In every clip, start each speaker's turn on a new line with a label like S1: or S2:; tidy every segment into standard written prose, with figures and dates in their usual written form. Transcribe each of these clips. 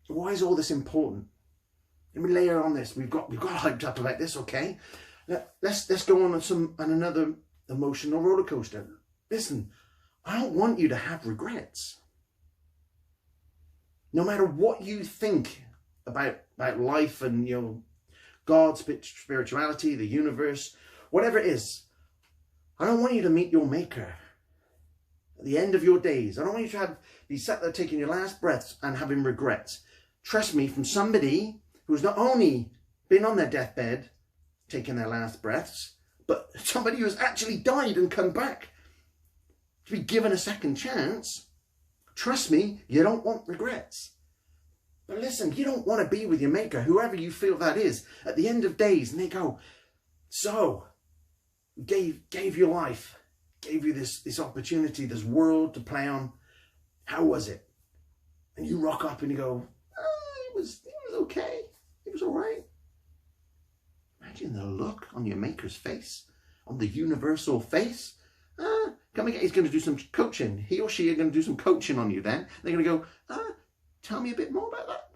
S1: Why is all this important? Let me layer on this. We've got hyped up about this, okay? Let's go on another emotional roller coaster. Listen, I don't want you to have regrets. No matter what you think about life and, you know, God, spirituality, the universe, whatever it is, I don't want you to meet your maker at the end of your days. I don't want you to be sat there taking your last breaths and having regrets. Trust me, from somebody who's not only been on their deathbed taking their last breaths, but somebody who has actually died and come back to be given a second chance. Trust me, you don't want regrets. But listen, you don't want to be with your maker, whoever you feel that is, at the end of days, and they go, so, gave you life, gave you this opportunity, this world to play on. How was it? And you rock up and you go, it was okay. It was all right. Imagine the look on your maker's face, on the universal face. Come again, he's going to do some coaching. He or she are going to do some coaching on you then. They're going to go, tell me a bit more about that.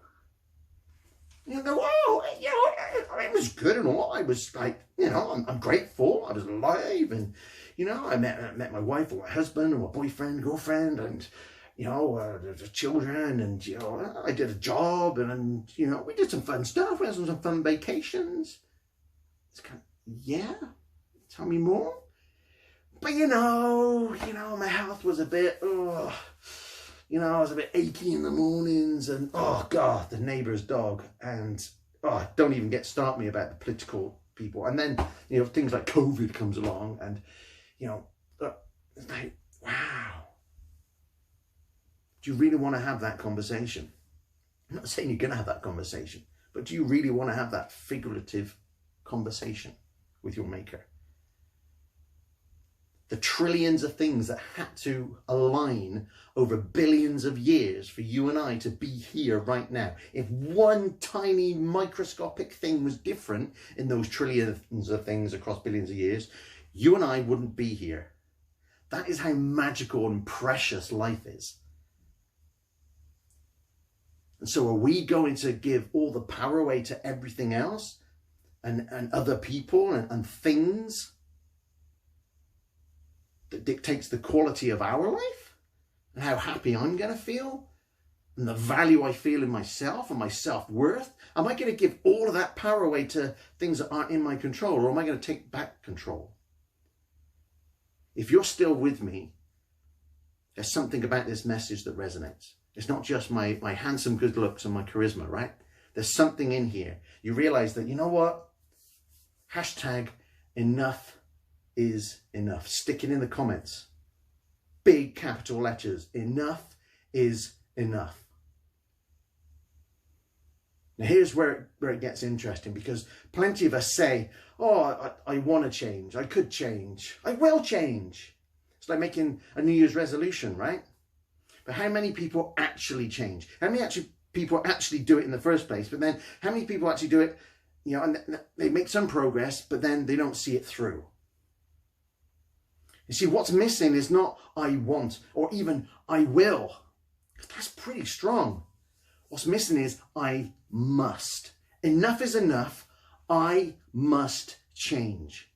S1: And you go, oh, you know, it was good and all. I was like, you know, I'm grateful. I was alive. And, you know, I met my wife or my husband or my boyfriend, girlfriend, and, you know, the children, and, you know, I did a job, and, you know, we did some fun stuff. We had some fun vacations. It's kind of, yeah, tell me more. But, you know, my health was a bit, you know, I was a bit achy in the mornings, and, oh, God, the neighbour's dog, and, don't even start me about the political people. And then, you know, things like COVID comes along, and, you know, it's like, wow. Do you really want to have that conversation? I'm not saying you're going to have that conversation, but do you really want to have that figurative conversation with your maker? The trillions of things that had to align over billions of years for you and I to be here right now. If one tiny microscopic thing was different in those trillions of things across billions of years, you and I wouldn't be here. That is how magical and precious life is. And so are we going to give all the power away to everything else and other people and things that dictates the quality of our life and how happy I'm going to feel and the value I feel in myself and my self-worth? Am I going to give all of that power away to things that aren't in my control, or am I going to take back control? If you're still with me, there's something about this message that resonates. It's not just my handsome good looks and my charisma, right? There's something in here. You realize that, you know what? Hashtag enough is enough. Stick it in the comments. Big capital letters. Enough is enough. Now here's where it gets interesting, because plenty of us say, oh, I want to change. I could change. I will change. It's like making a New Year's resolution, right? But how many people actually change? How many people actually do it in the first place? But then how many people actually do it, you know, and they make some progress, but then they don't see it through? You see, what's missing is not I want or even I will. That's pretty strong. What's missing is I must. Enough is enough. I must change.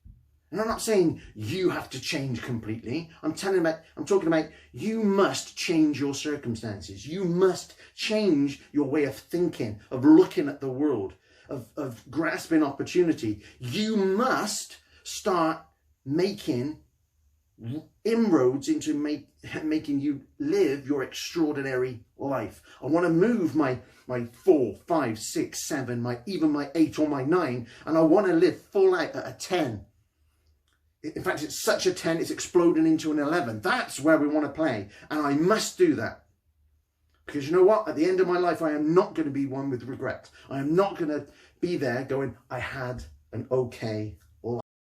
S1: And I'm not saying you have to change completely. I'm talking about you must change your circumstances. You must change your way of thinking, of looking at the world, of grasping opportunity. You must start making inroads into making you live your extraordinary life. I want to move my 4, 5, 6, 7, even my 8 or my 9, and I want to live full out at a 10. In fact, it's such a 10, it's exploding into an 11. That's where we want to play. And I must do that. Because you know what? At the end of my life, I am not going to be one with regret. I am not going to be there going, I had an okay